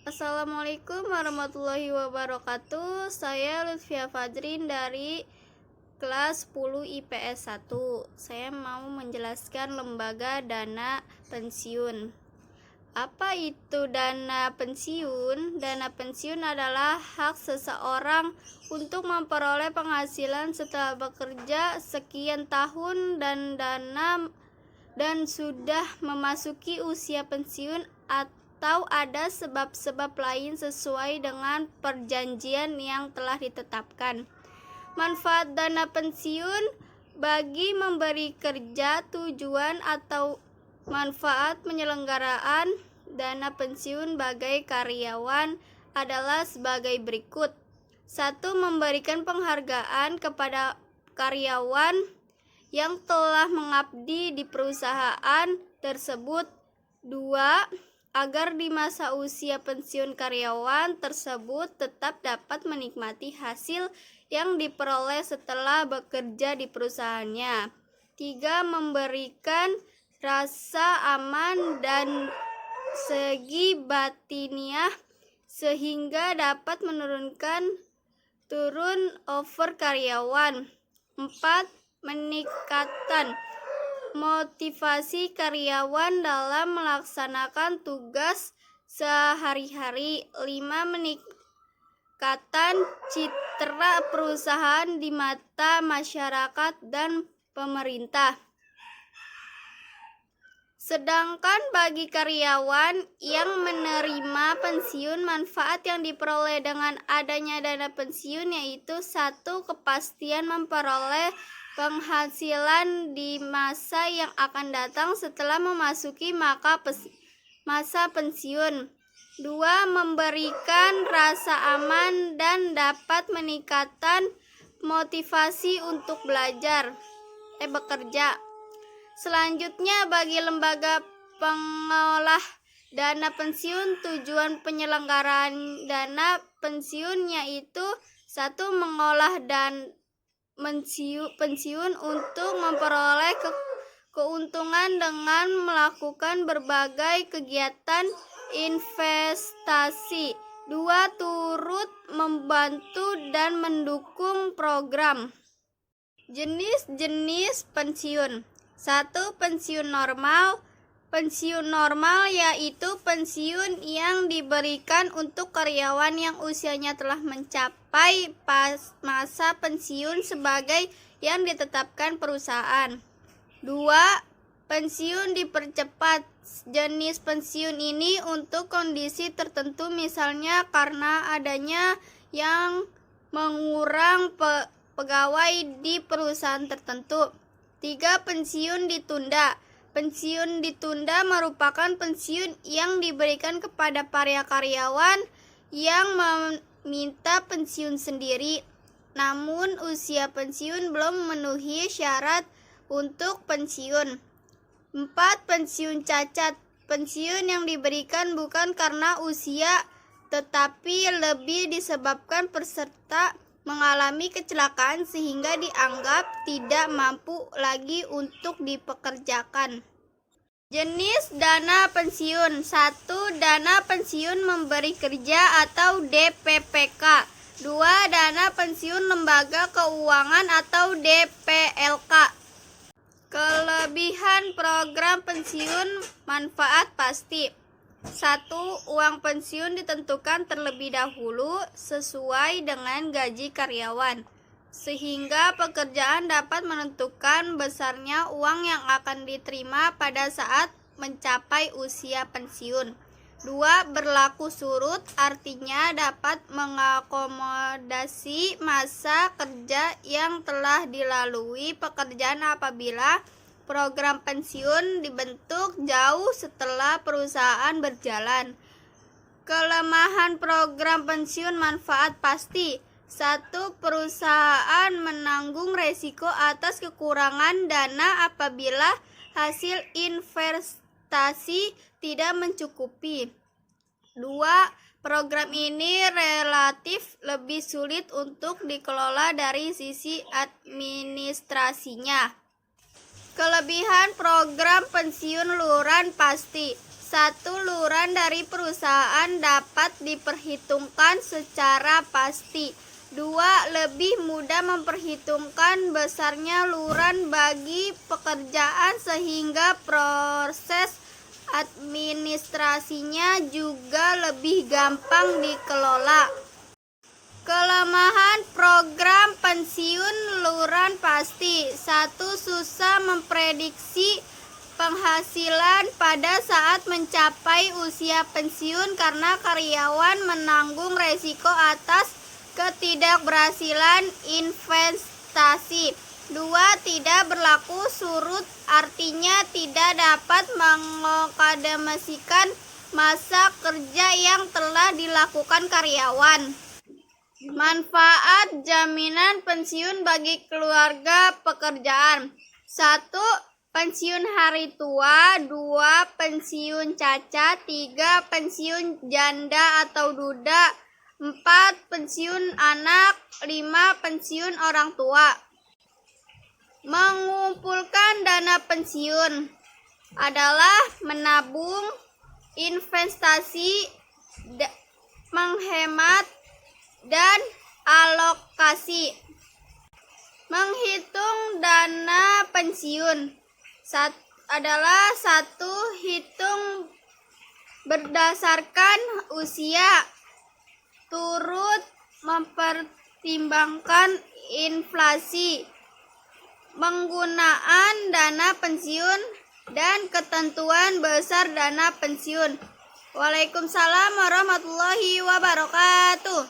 Assalamualaikum warahmatullahi wabarakatuh. Saya Lutfia Fajrin dari kelas 10 IPS 1. Saya mau menjelaskan lembaga dana pensiun. Apa itu dana pensiun? Dana pensiun adalah hak seseorang untuk memperoleh penghasilan setelah bekerja sekian tahun dan sudah memasuki usia pensiun atau ada sebab-sebab lain sesuai dengan perjanjian yang telah ditetapkan. Manfaat dana pensiun bagi memberi kerja, tujuan atau manfaat penyelenggaraan dana pensiun bagi karyawan adalah sebagai berikut. 1. Memberikan penghargaan kepada karyawan yang telah mengabdi di perusahaan tersebut. 2. Agar di masa usia pensiun karyawan tersebut tetap dapat menikmati hasil yang diperoleh setelah bekerja di perusahaannya. 3. Memberikan rasa aman dan segi batiniah sehingga dapat menurunkan turnover karyawan. 4. Meningkatkan motivasi karyawan dalam melaksanakan tugas sehari-hari. 5. Meningkatkan citra perusahaan di mata masyarakat dan pemerintah. Sedangkan bagi karyawan yang menerima pensiun, manfaat yang diperoleh dengan adanya dana pensiun yaitu 1. Kepastian memperoleh penghasilan di masa yang akan datang setelah memasuki masa pensiun. 2. Memberikan rasa aman dan dapat meningkatkan motivasi untuk bekerja. Selanjutnya, bagi lembaga pengolah dana pensiun, tujuan penyelenggaraan dana pensiun yaitu 1. Mengolah dan pensiun untuk memperoleh keuntungan dengan melakukan berbagai kegiatan investasi. 2. Turut membantu dan mendukung program. Jenis-jenis pensiun. 1. Pensiun normal. Pensiun normal yaitu pensiun yang diberikan untuk karyawan yang usianya telah mencapai masa pensiun sebagai yang ditetapkan perusahaan. 2. Pensiun dipercepat. Jenis pensiun ini untuk kondisi tertentu, misalnya karena adanya yang mengurang pegawai di perusahaan tertentu. 3. Pensiun ditunda. Pensiun ditunda merupakan pensiun yang diberikan kepada para karyawan yang meminta pensiun sendiri, namun usia pensiun belum memenuhi syarat untuk pensiun. 4. Pensiun cacat. Pensiun yang diberikan bukan karena usia, tetapi lebih disebabkan peserta mengalami kecelakaan sehingga dianggap tidak mampu lagi untuk dipekerjakan. Jenis dana pensiun. 1. Dana pensiun memberi kerja atau DPPK. 2. Dana pensiun lembaga keuangan atau DPLK. Kelebihan program pensiun manfaat pasti. 1. Uang pensiun ditentukan terlebih dahulu sesuai dengan gaji karyawan, sehingga pekerjaan dapat menentukan besarnya uang yang akan diterima pada saat mencapai usia pensiun. 2. Berlaku surut, artinya dapat mengakomodasi masa kerja yang telah dilalui pekerjaan apabila program pensiun dibentuk jauh setelah perusahaan berjalan. Kelemahan program pensiun manfaat pasti. 1. Perusahaan menanggung resiko atas kekurangan dana apabila hasil investasi tidak mencukupi. 2. Program ini relatif lebih sulit untuk dikelola dari sisi administrasinya. Kelebihan program pensiun luaran pasti. Satu iuran dari perusahaan dapat diperhitungkan secara pasti. 2. Lebih mudah memperhitungkan besarnya iuran bagi pekerjaan sehingga proses administrasinya juga lebih gampang dikelola. Kelemahan program pensiun iuran pasti. 1. Susah memprediksi penghasilan pada saat mencapai usia pensiun karena karyawan menanggung resiko atas ketidakberhasilan investasi. 2. Tidak berlaku surut, artinya tidak dapat mengakademisikan masa kerja yang telah dilakukan karyawan. Manfaat jaminan pensiun bagi keluarga pekerjaan. 1. Pensiun hari tua. 2. Pensiun cacat. 3. Pensiun janda atau duda. 4. Pensiun anak. 5. Pensiun orang tua. Mengumpulkan dana pensiun adalah menabung, investasi, menghemat, dan alokasi. Menghitung dana pensiun adalah 1. Hitung berdasarkan usia, turut mempertimbangkan inflasi, penggunaan dana pensiun, dan ketentuan besar dana pensiun. Waalaikumsalam warahmatullahi wabarakatuh.